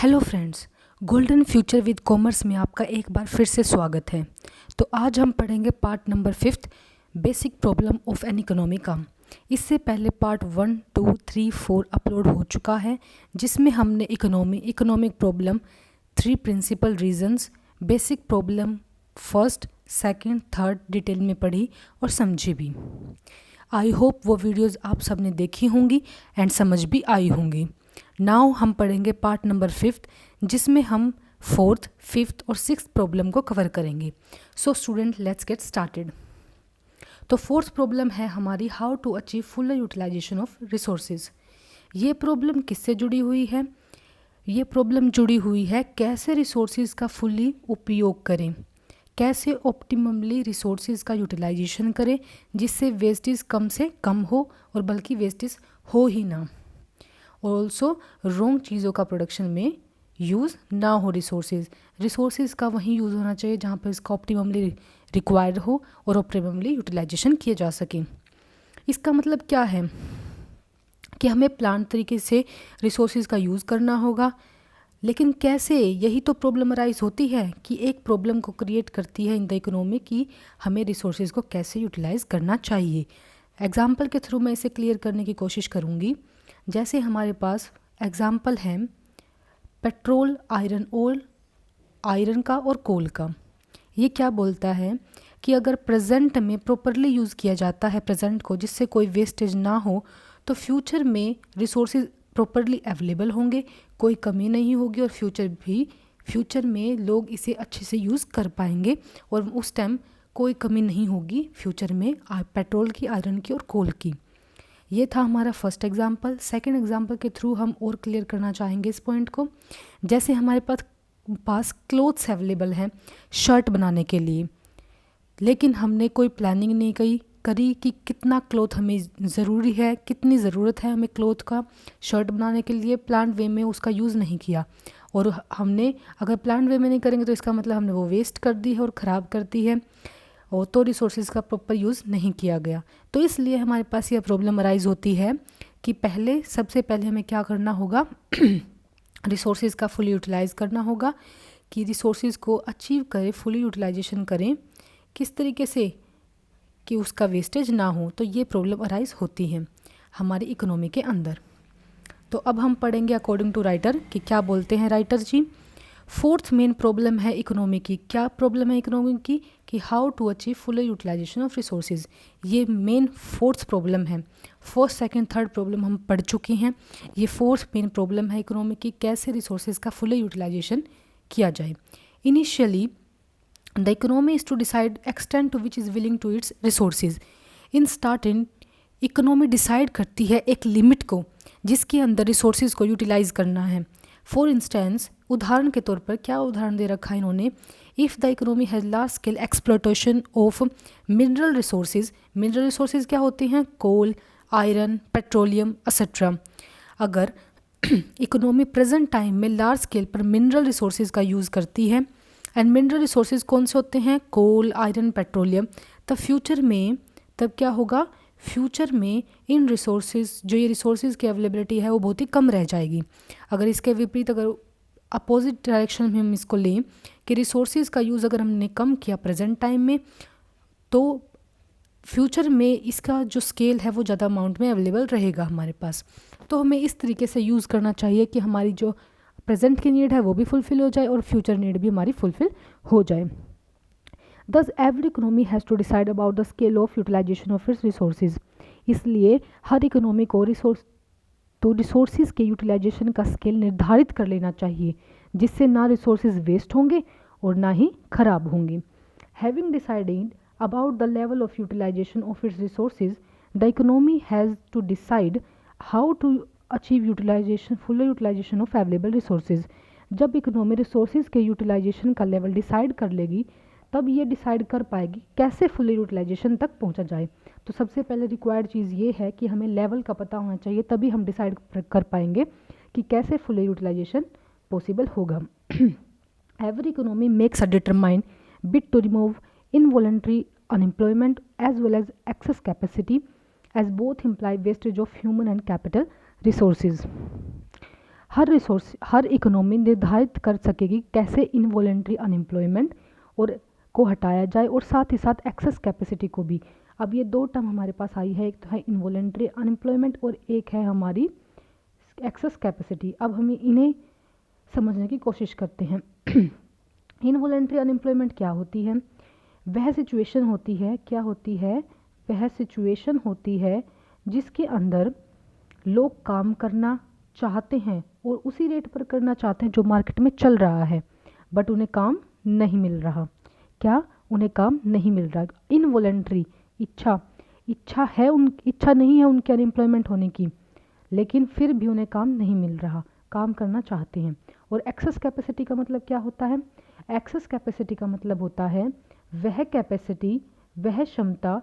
Hello friends, golden future with commerce में आपका एक बार फिर से स्वागत है। तो आज हम पढ़ेंगे part number 5 basic problem of an economy का। इससे पहले पार्ट 1, 2, 3, 4 अपलोड हो चुका है, जिसमें हमने economic problem, 3 principal reasons, basic problem first, second, third detail में पढ़ी और समझी भी। आई होप वो वीडियोज़ आप सबने देखी होंगी एंड समझ भी आई होंगी। नाउ हम पढ़ेंगे पार्ट नंबर 5, जिसमें हम 4th, 5th और 6th प्रॉब्लम को कवर करेंगे। So student, let's get started. तो 4th प्रॉब्लम है हमारी, how to achieve full utilisation of resources. ये प्रॉब्लम किससे जुड़ी हुई है? ये प्रॉब्लम जुड़ी हुई है कैसे रिसोर्सेज का फुल्ली उपयोग करें, कैसे ऑप्टिममली रिसोर्सेज का यूटिलाइजेशन करें जिससे वेस्टेज कम से कम हो और बल्कि वेस्टेज हो ही ना, और ऑल्सो रॉन्ग चीज़ों का प्रोडक्शन में यूज़ ना हो। रिसोर्सेज का वहीं यूज़ होना चाहिए जहाँ पर इसका ऑप्टिममली रिक्वायर्ड हो और ऑप्टिममली यूटिलाइजेशन किया जा सके। इसका मतलब क्या है कि हमें प्लान तरीके से रिसोर्सेज का यूज़ करना होगा, लेकिन कैसे? यही तो प्रॉब्लम अराइज होती है कि एक प्रॉब्लम को क्रिएट करती है इन द इकोनॉमी की हमें रिसोर्सेज को कैसे यूटिलाइज करना चाहिए। एग्जाम्पल के थ्रू मैं इसे क्लियर करने की कोशिश करूँगी। जैसे हमारे पास एग्जाम्पल है पेट्रोल, आयरन ओर, आयरन का और कोल का। ये क्या बोलता है कि अगर प्रेजेंट में प्रॉपरली यूज़ किया जाता है प्रेजेंट को, जिससे कोई वेस्टेज ना हो, तो फ्यूचर में रिसोर्सेज प्रॉपरली अवेलेबल होंगे, कोई कमी नहीं होगी और फ्यूचर में लोग इसे अच्छे से यूज़ कर पाएंगे और उस टाइम कोई कमी नहीं होगी फ्यूचर में पेट्रोल की, आयरन की और कोल की। ये था हमारा फर्स्ट एग्जाम्पल। सेकंड एग्जाम्पल के थ्रू हम और क्लियर करना चाहेंगे इस पॉइंट को। जैसे हमारे पास क्लोथ्स अवेलेबल हैं शर्ट बनाने के लिए, लेकिन हमने कोई प्लानिंग नहीं करी कि कितना क्लोथ हमें ज़रूरी है, कितनी ज़रूरत है हमें क्लोथ का शर्ट बनाने के लिए। प्लान वे में उसका यूज़ नहीं किया, और हमने अगर प्लान वे में नहीं करेंगे तो इसका मतलब हमने वो वेस्ट कर दी है और ख़राब कर दी है, और तो रिसोर्सेज का प्रॉपर यूज़ नहीं किया गया। तो इसलिए हमारे पास यह प्रॉब्लम अराइज होती है कि सबसे पहले हमें क्या करना होगा रिसोर्सेज का फुली यूटिलाइज़ करना होगा, कि रिसोर्सेज को अचीव करें, फुली यूटिलाइजेशन करें किस तरीके से कि उसका वेस्टेज ना हो। तो ये प्रॉब्लम अराइज होती है हमारी इकोनॉमी के अंदर। तो अब हम पढ़ेंगे अकॉर्डिंग टू राइटर कि क्या बोलते हैं writer ji. 4th main problem है इकोनॉमी की। क्या प्रॉब्लम है इकोनॉमी की? कि how to achieve full utilisation of resources. ये मेन 4th प्रॉब्लम है। फर्स्ट, सेकंड, थर्ड प्रॉब्लम हम पढ़ चुके हैं। ये 4th मेन प्रॉब्लम है इकोनॉमी की, कैसे रिसोर्सेज का फुल यूटिलाइजेशन किया जाए। Initially the economy is to decide extent to which is willing to its resources. In starting economy decide करती है एक लिमिट को जिसके अंदर रिसोर्सेज को यूटिलाइज करना है। फॉर इंस्टेंस, उदाहरण के तौर पर क्या उदाहरण दे रखा है इन्होंने, if the economy has large scale exploitation of mineral resources. Mineral resources क्या होते हैं? कोल, आयरन, पेट्रोलियम एक्सेट्रा। अगर इकोनॉमी प्रेजेंट टाइम में लार्ज स्केल पर मिनरल रिसोर्सेज का यूज़ करती है, एंड मिनरल रिसोर्सेज कौन से होते हैं? कोल, आयरन, पेट्रोलियम। तब क्या होगा? फ्यूचर में इन रिसोर्सेज, जो ये रिसोर्सेज की अवेलेबिलिटी है वो बहुत ही कम रह जाएगी। अगर इसके विपरीत, अगर अपोजिट डायरेक्शन में हम इसको लें कि रिसोर्सेज का यूज़ अगर हमने कम किया प्रेजेंट टाइम में, तो फ्यूचर में इसका जो स्केल है वो ज़्यादा अमाउंट में अवेलेबल रहेगा हमारे पास। तो हमें इस तरीके से यूज़ करना चाहिए कि हमारी जो प्रेजेंट की नीड है वो भी फुलफ़िल हो जाए और फ्यूचर नीड भी हमारी फुलफ़िल हो जाए। Thus, every economy has to decide about the scale of utilization of its resources. इसलिए हर इकोनॉमी को रिसोर्सेज के यूटिलाइजेशन का स्केल निर्धारित कर लेना चाहिए, जिससे ना रिसोर्सेज वेस्ट होंगे और ना ही खराब होंगे। Having decided about the level of utilization of its resources, the economy has to decide how to achieve full utilization of available resources. जब इकोनॉमी रिसोर्सेज के यूटिलाइजेशन का लेवल डिसाइड कर लेगी, तब ये डिसाइड कर पाएगी कैसे फुल यूटिलाइजेशन तक पहुंचा जाए। तो सबसे पहले रिक्वायर्ड चीज़ ये है कि हमें लेवल का पता होना चाहिए, तभी हम डिसाइड कर पाएंगे कि कैसे फुल यूटिलाइजेशन पॉसिबल होगा। Every economy makes a determined bit to remove involuntary unemployment as well as excess capacity, as both imply wastage of human and capital resources. हर इकोनॉमी निर्धारित कर सकेगी कैसे इनवॉलेंट्री अनएम्प्लॉयमेंट और को हटाया जाए और साथ ही साथ एक्सेस कैपेसिटी को भी। अब ये दो टर्म हमारे पास आई है, एक तो है इनवॉलेंट्री अनएम्प्लॉयमेंट और एक है हमारी एक्सेस कैपेसिटी। अब हम इन्हें समझने की कोशिश करते हैं। इनवॉलेंट्री अनएम्प्लॉयमेंट क्या होती है? वह सिचुएशन होती है, क्या होती है? वह सिचुएशन होती है जिसके अंदर लोग काम करना चाहते हैं और उसी रेट पर करना चाहते हैं जो मार्केट में चल रहा है, बट उन्हें काम नहीं मिल रहा। क्या? उन्हें काम नहीं मिल रहा। इनवॉलेंट्री इच्छा नहीं है उनके अनएम्प्लॉयमेंट होने की, लेकिन फिर भी उन्हें काम नहीं मिल रहा, काम करना चाहते हैं। और एक्सेस कैपेसिटी का मतलब क्या होता है? एक्सेस कैपेसिटी का मतलब होता है वह कैपेसिटी, वह क्षमता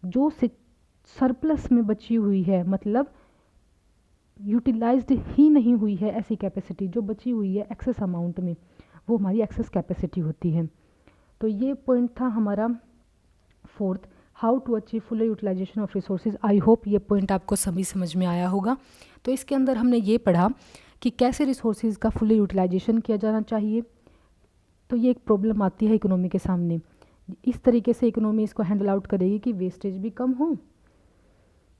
जो सरप्लस में बची हुई है, मतलब यूटिलाइज्ड ही नहीं हुई है, ऐसी कैपेसिटी जो बची हुई है एक्सेस अमाउंट में, वो हमारी एक्सेस कैपेसिटी होती है। तो ये पॉइंट था हमारा fourth, how to achieve full utilisation of resources. I hope ये पॉइंट आपको सभी समझ में आया होगा। तो इसके अंदर हमने ये पढ़ा कि कैसे रिसोर्सेज का फुल यूटिलाइजेशन किया जाना चाहिए। तो ये एक प्रॉब्लम आती है इकोनॉमी के सामने, इस तरीके से इकोनॉमी इसको हैंडल आउट करेगी कि वेस्टेज भी कम हो,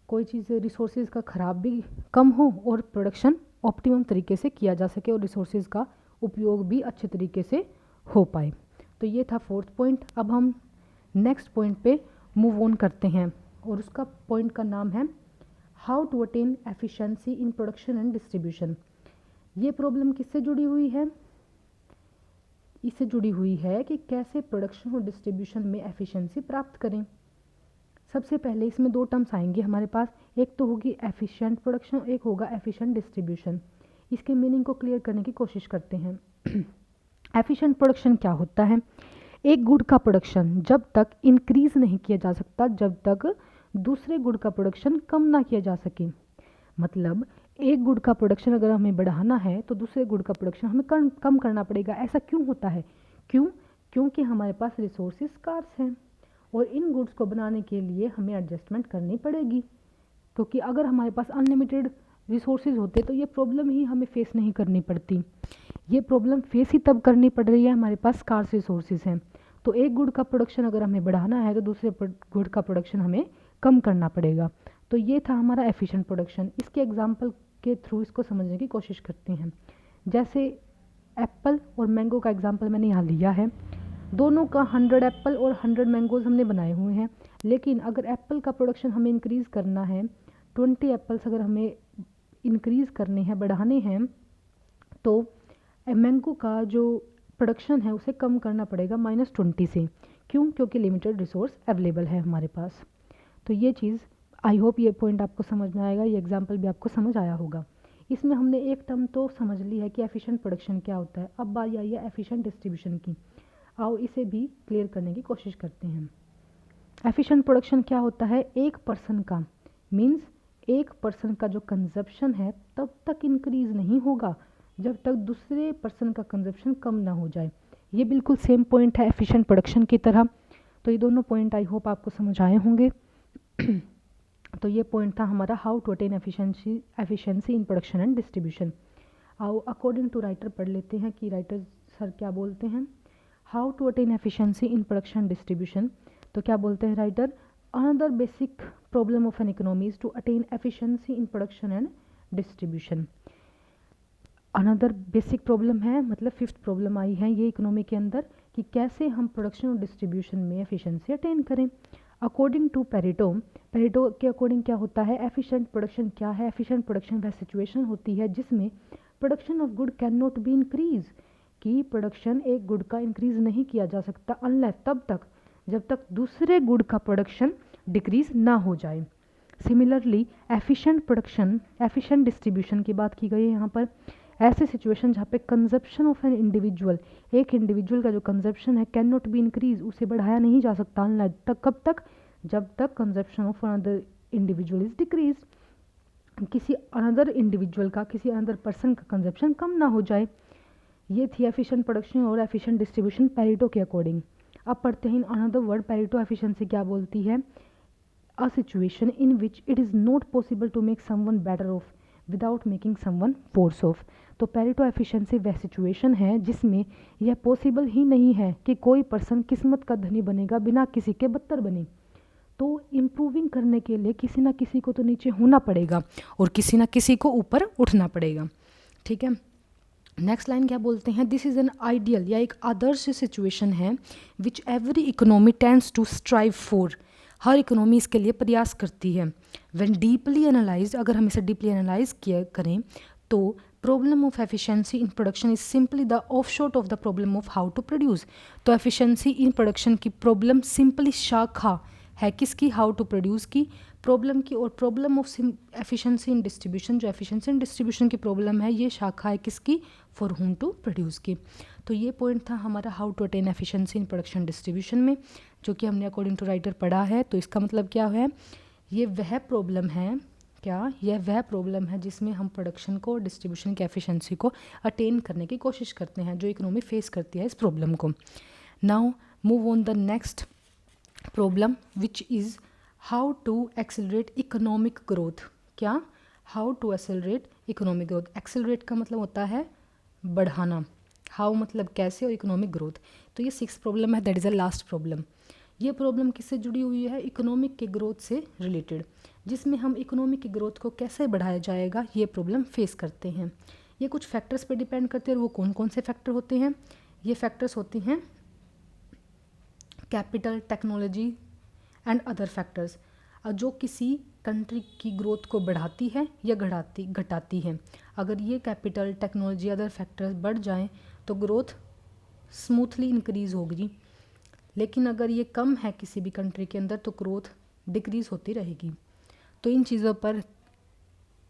कोई चीज़ रिसोर्सेज का ख़राब भी कम हो और प्रोडक्शन ऑप्टिमम तरीके से किया जा सके और रिसोर्सेज का उपयोग भी अच्छे तरीके से हो पाए। तो ये था फोर्थ पॉइंट। अब हम नेक्स्ट पॉइंट पे मूव ऑन करते हैं और उसका पॉइंट का नाम है how to attain efficiency in production and distribution. ये प्रॉब्लम किससे जुड़ी हुई है? इससे जुड़ी हुई है कि कैसे प्रोडक्शन और डिस्ट्रीब्यूशन में एफिशिएंसी प्राप्त करें। सबसे पहले इसमें दो टर्म्स आएंगे हमारे पास, एक तो होगी एफिशिएंट प्रोडक्शन, एक होगा एफिशिएंट डिस्ट्रीब्यूशन। इसके मीनिंग को क्लियर करने की कोशिश करते हैं। एफिशिएंट प्रोडक्शन क्या होता है? एक गुड का प्रोडक्शन जब तक इंक्रीज नहीं किया जा सकता जब तक दूसरे गुड का प्रोडक्शन कम ना किया जा सके। मतलब एक गुड का प्रोडक्शन अगर हमें बढ़ाना है तो दूसरे गुड का प्रोडक्शन हमें कम करना पड़ेगा। ऐसा क्यों होता है? क्योंकि हमारे पास रिसोर्सेज स्कार्स हैं और इन गुड्स को बनाने के लिए हमें एडजस्टमेंट करनी पड़ेगी। क्योंकि अगर हमारे पास अनलिमिटेड रिसोर्सेज होते तो ये प्रॉब्लम ही हमें फेस नहीं करनी पड़ती। ये प्रॉब्लम फेस ही तब करनी पड़ रही है हमारे पास स्कार्स रिसोर्सेज हैं। तो एक गुड का प्रोडक्शन अगर हमें बढ़ाना है तो दूसरे गुड का प्रोडक्शन हमें कम करना पड़ेगा। तो ये था हमारा एफिशिएंट प्रोडक्शन। इसके एग्जाम्पल के थ्रू इसको समझने की कोशिश करते हैं। जैसे एप्पल और मैंगो का एग्जाम्पल मैंने यहाँ लिया है। दोनों का 100 एप्पल और 100 मैंगोज़ हमने बनाए हुए हैं, लेकिन अगर एप्पल का प्रोडक्शन हमें इंक्रीज़ करना है, 20 एप्पल्स अगर हमें इंक्रीज़ करने हैं, बढ़ाने हैं, तो मैंगो का जो प्रोडक्शन है उसे कम करना पड़ेगा -20 से। क्यों? क्योंकि लिमिटेड रिसोर्स अवेलेबल है हमारे पास। तो ये चीज़, आई होप ये पॉइंट आपको समझ में आएगा, ये एग्जाम्पल भी आपको समझ आया होगा। इसमें हमने एक टर्म तो समझ ली है कि एफिशिएंट प्रोडक्शन क्या होता है। अब बारी आई है एफिशिएंट डिस्ट्रीब्यूशन की। आओ इसे भी क्लियर करने की कोशिश करते हैं। एफिशिएंट प्रोडक्शन क्या होता है? एक पर्सन का मीन्स एक पर्सन का जो कंजप्शन है तब तक इंक्रीज नहीं होगा जब तक दूसरे पर्सन का कंजप्शन कम ना हो जाए। ये बिल्कुल सेम पॉइंट है एफिशिएंट प्रोडक्शन की तरह। तो ये दोनों पॉइंट आई होप आपको समझ आए होंगे। तो ये पॉइंट था हमारा how to attain efficiency in production and distribution. आओ अकॉर्डिंग टू राइटर पढ़ लेते हैं कि राइटर सर क्या बोलते हैं। How to attain efficiency in production distribution. तो क्या बोलते हैं writer? Another basic problem of an economy is to attain efficiency in production and distribution. Another basic problem है, मतलब फिफ्थ प्रॉब्लम आई है ये इकोनॉमी के अंदर कि कैसे हम प्रोडक्शन और डिस्ट्रीब्यूशन में एफिशिएंसी अटेन करें। अकॉर्डिंग टू पेरेटो के अकॉर्डिंग क्या होता है? एफिशिएंट प्रोडक्शन क्या है? एफिशिएंट प्रोडक्शन वह सिचुएशन होती है जिसमें production of good can not be increase, कि प्रोडक्शन एक गुड का इंक्रीज नहीं किया जा सकता अनलेस तब तक जब तक दूसरे गुड का प्रोडक्शन डिक्रीज ना हो जाए। Similarly efficient production, efficient distribution की बात की गई है यहाँ पर। ऐसे सिचुएशन जहाँ पे कंजप्शन ऑफ एन इंडिविजुअल, एक इंडिविजुअल का जो कंजप्शन है कैन नॉट बी इंक्रीज, उसे बढ़ाया नहीं जा सकता अनलेस तक, कब तक? जब तक consumption of another individual is decrease, किसी अनदर इंडिविजुअल का, किसी अनदर पर्सन का कंजप्शन कम ना हो जाए। ये थी एफिशिएंट प्रोडक्शन और एफिशिएंट डिस्ट्रीब्यूशन पेरेटो के अकॉर्डिंग। अब पढ़ते हैं अनदर वर्ड पेरेटो एफिशिएंसी क्या बोलती है। A situation in which it is not possible to make someone better off, without making someone worse off. तो पेरेटो एफिशिएंसी वह सिचुएशन है जिसमें यह पॉसिबल ही नहीं है कि कोई पर्सन किस्मत का धनी बनेगा बिना किसी के बदतर बने। तो इम्प्रूविंग करने के लिए किसी ना किसी को तो नीचे होना पड़ेगा और किसी ना किसी को ऊपर उठना पड़ेगा। ठीक है, नेक्स्ट लाइन क्या बोलते हैं, दिस इज़ एन आइडियल या एक आदर्श सिचुएशन है which every economy tends to strive for. हर इकोनॉमी इसके लिए प्रयास करती है। व्हेन डीपली एनालाइज, अगर हम इसे डीपली एनालाइज किया करें तो problem of efficiency in production is simply the offshoot of the problem of how to produce. तो एफिशिएंसी इन प्रोडक्शन की प्रॉब्लम सिंपली शाखा है किसकी, हाउ टू प्रोड्यूस की प्रॉब्लम की, और problem of efficiency in distribution, जो एफिशिएंसी इन डिस्ट्रीब्यूशन की प्रॉब्लम है ये शाखा है किसकी, फॉर हुम टू प्रोड्यूस की। तो ये पॉइंट था हमारा how to attain efficiency in production distribution में, जो कि हमने अकॉर्डिंग टू राइटर पढ़ा है। तो इसका मतलब क्या है, ये वह प्रॉब्लम है, क्या यह वह प्रॉब्लम है जिसमें हम प्रोडक्शन को और डिस्ट्रीब्यूशन की एफिशिएंसी को अटेन करने की कोशिश करते हैं, जो इकोनॉमी फेस करती है इस प्रॉब्लम को। Now move on the next problem which is how to accelerate economic growth. क्या, how to accelerate economic growth. Accelerate का मतलब होता है बढ़ाना, हाउ मतलब कैसे, और इकोनॉमिक ग्रोथ। तो ये 6th प्रॉब्लम है, that is a last problem. ये प्रॉब्लम किससे जुड़ी हुई है, इकोनॉमिक के ग्रोथ से रिलेटेड, जिसमें हम इकोनॉमिक की ग्रोथ को कैसे बढ़ाया जाएगा ये प्रॉब्लम फेस करते हैं। ये कुछ फैक्टर्स पे डिपेंड करते हैं, और वो कौन कौन से फैक्टर होते हैं, ये फैक्टर्स होते हैं capital, technology and other factors, जो किसी कंट्री की ग्रोथ को बढ़ाती है या घटाती है। अगर ये कैपिटल, टेक्नोलॉजी, अदर फैक्टर्स बढ़ जाएं तो ग्रोथ स्मूथली इंक्रीज़ होगी, लेकिन अगर ये कम है किसी भी कंट्री के अंदर तो ग्रोथ डिक्रीज़ होती रहेगी। तो इन चीज़ों पर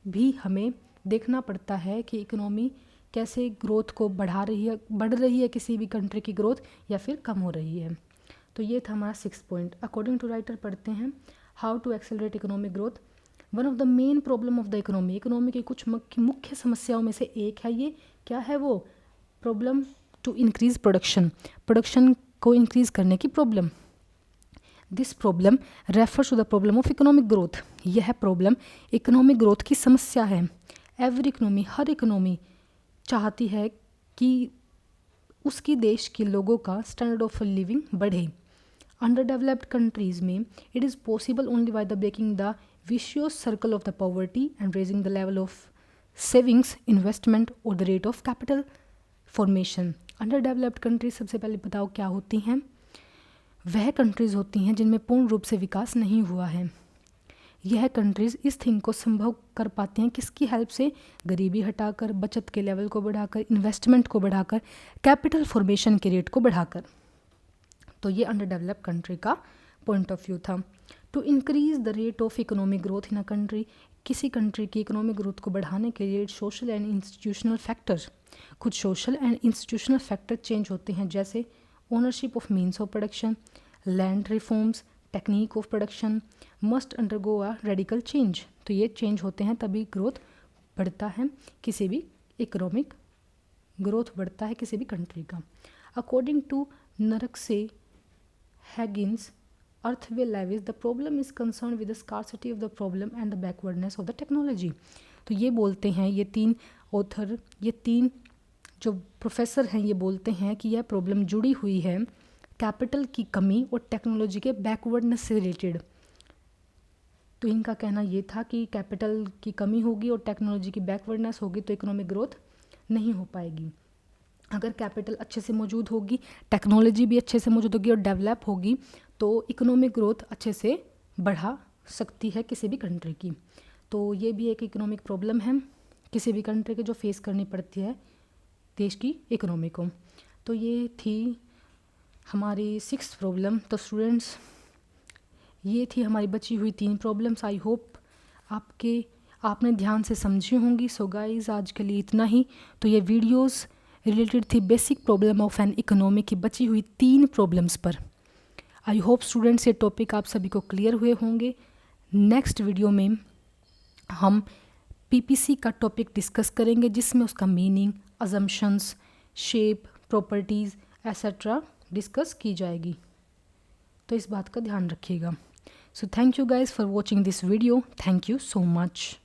भी हमें देखना पड़ता है कि इकोनॉमी कैसे ग्रोथ को बढ़ा रही है, बढ़ रही है किसी भी कंट्री की ग्रोथ, या फिर कम हो रही है। तो ये था हमारा 6th point. According to writer पढ़ते हैं, how to accelerate economic growth. One of the main problem of the economy, economy की कुछ मुख्य समस्याओं में से एक है ये, क्या है वो, problem to increase production, production को इंक्रीज करने की problem. This problem refers to the problem of economic growth. यह प्रॉब्लम इकोनॉमिक ग्रोथ की समस्या है। एवरी इकोनॉमी, हर इकोनॉमी चाहती है कि उसकी देश के लोगों का स्टैंडर्ड ऑफ लिविंग बढ़े। अंडर डेवलप्ड कंट्रीज़ में it is possible only by the breaking the vicious circle of the poverty and raising the level of savings, investment और the rate of capital formation. Under developed countries सबसे पहले बताओ क्या होती हैं, वह countries होती हैं जिनमें पूर्ण रूप से विकास नहीं हुआ है। यह कंट्रीज़ इस थिंग को संभव कर पाते हैं किसकी हेल्प से, गरीबी हटाकर, बचत के लेवल को बढ़ाकर, इन्वेस्टमेंट को बढ़ाकर, कैपिटल फॉर्मेशन के रेट को बढ़ाकर। तो ये अंडर डेवलप्ड कंट्री का पॉइंट ऑफ व्यू था। To increase the rate of economic growth in a country, किसी कंट्री की इकोनॉमिक ग्रोथ को बढ़ाने के लिए सोशल एंड इंस्टीट्यूशनल फैक्टर्स, कुछ social and institutional factor change होते हैं, जैसे ownership of means of production, land reforms, technique of production must undergo a radical change. तो ये चेंज होते हैं तभी ग्रोथ बढ़ता है, किसी भी इकोनॉमिक ग्रोथ बढ़ता है किसी भी कंट्री का। According to Nurkse Higgins, Arthur Lewis, the problem is concern with the scarcity of the problem and the backwardness of the technology. तो ये बोलते हैं, ये 3 ऑथर, ये 3 जो प्रोफेसर हैं, ये बोलते हैं कि यह प्रॉब्लम जुड़ी हुई है कैपिटल की कमी और टेक्नोलॉजी के बैकवर्डनेस से रिलेटेड। तो इनका कहना ये था कि कैपिटल की कमी होगी और टेक्नोलॉजी की बैकवर्डनेस होगी तो इकोनॉमिक ग्रोथ नहीं हो पाएगी। अगर कैपिटल अच्छे से मौजूद होगी, टेक्नोलॉजी भी अच्छे से मौजूद होगी और डेवलप होगी तो इकोनॉमिक ग्रोथ अच्छे से बढ़ा सकती है किसी भी कंट्री की। तो ये भी एक इकोनॉमिक प्रॉब्लम है किसी भी कंट्री के जो फेस करनी पड़ती है देश की इकोनॉमी को। तो ये थी हमारी 6th प्रॉब्लम। तो स्टूडेंट्स, ये थी हमारी बची हुई 3 प्रॉब्लम्स। आई होप आपने ध्यान से समझी होंगी। सो गाइस, आज के लिए इतना ही। तो ये वीडियोस रिलेटेड थी basic problem of an economy की बची हुई 3 प्रॉब्लम्स पर। आई होप स्टूडेंट्स ये टॉपिक आप सभी को क्लियर हुए होंगे। नेक्स्ट वीडियो में हम पीपीसी का टॉपिक डिस्कस करेंगे, जिसमें उसका meaning, assumptions, shape, properties etcetera discuss की जाएगी। तो इस बात का ध्यान रखिएगा। So thank you guys for watching this video. Thank you so much.